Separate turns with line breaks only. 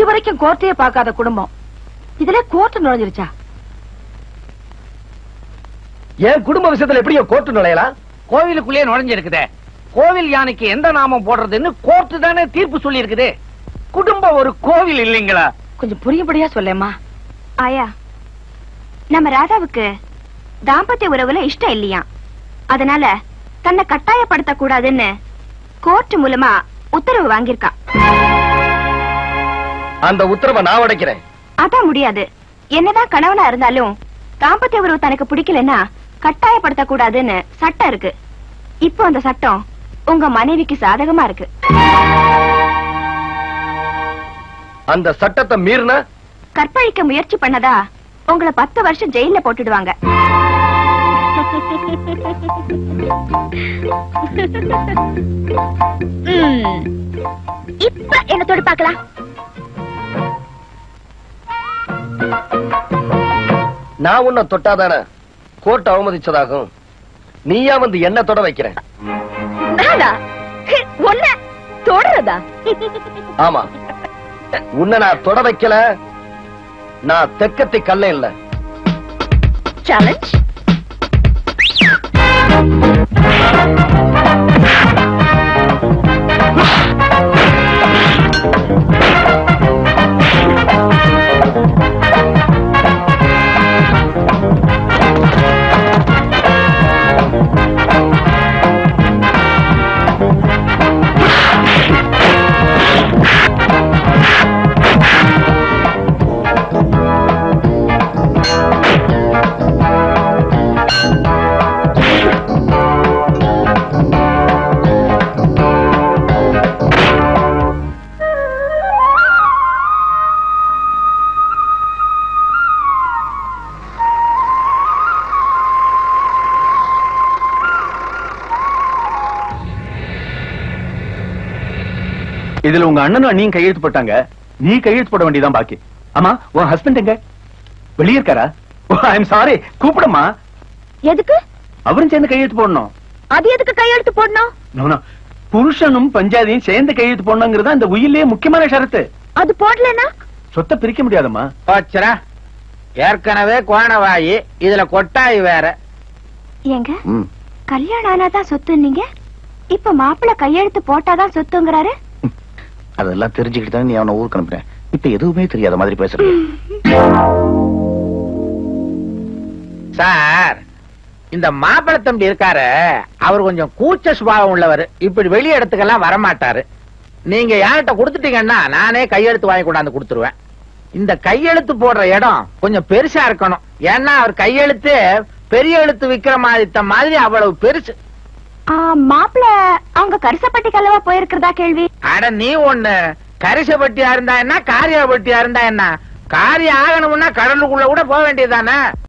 இதுவரைக்கும் கோர்ட்டையே பார்க்காத குடும்பம் இதுல கோர்ட் நுழைஞ்சிருச்சா?
என் குடும்ப விஷயத்துல எப்படியோ கோர்ட் நுழையலாம்?
கோவிலுக்குள்ளே நுழைஞ்சிருக்குதே. கோவில் யானைக்கு எந்த நாமம் போடுறதுன்னு கோர்ட்டு தானே தீர்ப்பு சொல்லி இருக்குது. குடும்பம் ஒரு கோவில் இல்லைங்களா?
கொஞ்சம் புரியும்படியா சொல்லேம்மா.
ஆயா, நம்ம ராதாவுக்கு தாம்பத்திய உறவுல இஷ்டம் இல்லையா, அதனால தன்னை கட்டாயப்படுத்த கூடாதுன்னு கோர்ட் மூலமா உத்தரவு வாங்கியிருக்கா.
அந்த உத்தரவை நான் உடைக்கிறேன்.
அதான் முடியாது. என்னதான் கணவனா இருந்தாலும் தாம்பத்திய உறவு தனக்கு பிடிக்கலன்னா கட்டாயப்படுத்த கூடாதுன்னு சட்டம் இருக்கு. இப்போ அந்த சட்டம் உங்க மனைவிக்கு சாதகமா இருக்கு.
அந்த சட்டத்தை மீறின
கற்பழிக்க முயற்சி பண்ணதா உங்களை 10 வருஷம் ஜெயில போட்டுடுவாங்க. இப்ப என்னத்தோடு பார்க்கலாம்.
நான் உன்னை தொட்டாதான கோர்ட் அவமதிச்சதாகும். நீயா வந்து என்ன தொட வைக்கிறேன்?
தொடரதா?
ஆமா, உன்னை நான் தொட வைக்கல. நான் தெக்கத்தி கல்ல இல்ல.
சேலஞ்ச்.
இதுல உங்க அண்ணனும் அண்ணியும் கையெழுத்து போட்டாங்க. நீ கையெழுத்து போட வேண்டியதான் பாக்கி. ஆமா, உன் ஹஸ்பண்ட் எங்க? வெளியே இருக்காரா? ஐம் சாரி, கூப்பிடமா.
எதுக்கு?
அவரும் சேர்ந்து கையெழுத்து போடணும்.
அது எதுக்கு கையெழுத்து போடணும்?
புருஷனும் பஞ்சாதியும் சேர்ந்து கையெழுத்து போடணுங்கிறதா இந்த உயிரிலேயே முக்கியமான ஷரத்து.
அது போடலன்னா
சொத்தை பிரிக்க முடியாதம்மா.
போச்சுரா, ஏற்கனவே கோணவாயி, இதுல கொட்டாயி வேற.
ஏங்க, கல்யாணம் ஆனாதான் சொத்துன்னீங்க, இப்ப மாப்பிள்ள கையெழுத்து போட்டாதான் சொத்துங்கிறாரு.
அதெல்லாம் தெரிஞ்சுக்கிட்டு தான் நீ அவனை ஊருக்கு அனுப்புறேன். இப்ப எதுவுமே தெரியாத மாதிரி பேசுற.
சார், இந்த மாப்பிள்ளை தம்பி இருக்காரு, அவர் கொஞ்சம் கூச்ச சுபாவம் உள்ளவர். இப்படி வெளி இடத்துக்கெல்லாம் வரமாட்டாரு. நீங்க யார்கிட்ட கொடுத்துட்டீங்கன்னா நானே கையெழுத்து வாங்கி கொண்டாந்து கொடுத்துருவேன். இந்த கையெழுத்து போடுற இடம் கொஞ்சம் பெருசா இருக்கணும். ஏன்னா அவர் கையெழுத்து பெரிய எழுத்து விக்ரமாதித்த மாதிரி அவ்வளவு பெருசு.
மாப்பிள்ள அவங்க கரிசப்பட்டி கல்லவா போயிருக்கிறதா கேள்வி.
அட நீ ஒண்ணு, கரிசப்பட்டியா இருந்தா என்ன, காரியாபட்டியா இருந்தா என்ன? காரியம் ஆகணும்னா கடலுக்குள்ள கூட போக வேண்டியதானே.